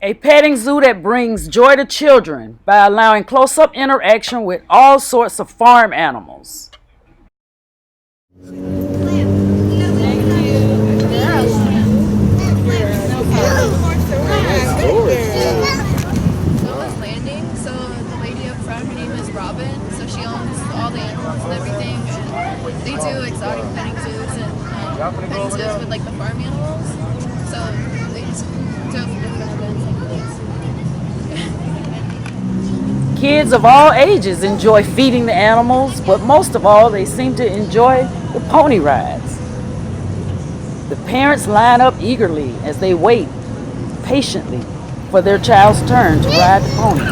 A petting zoo that brings joy to children by allowing close-up interaction with all sorts of farm animals. Landing. So the lady up front, her name is Robin. So she owns all the animals and everything. And they do exotic petting zoos and petting zoos with like the farm animals. So they just do it for different events like this. Kids of all ages enjoy feeding the animals, but most of all, they seem to enjoy the pony rides. The parents line up eagerly as they wait patiently for their child's turn to ride the pony.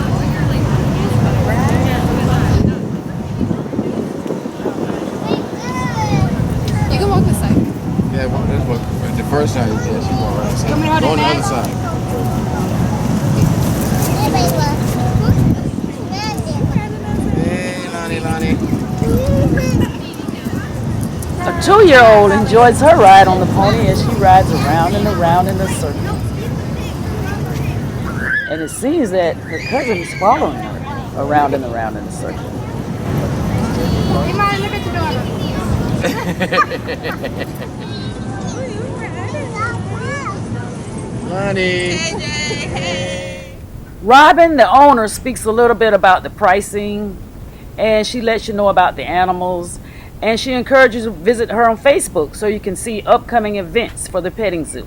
You can walk this side. Yeah, well, that's what the first time, yeah, she walked right side. Go on the other side. Hey, Lonnie. A 2-year-old enjoys her ride on the pony as she rides around and around in a circle. And it seems that her cousin is following her around and around in a circle. Hey, Molly, look at your daughter. Lonnie. Robin, the owner, speaks a little bit about the pricing, and she lets you know about the animals, and she encourages you to visit her on Facebook so you can see upcoming events for the petting zoo.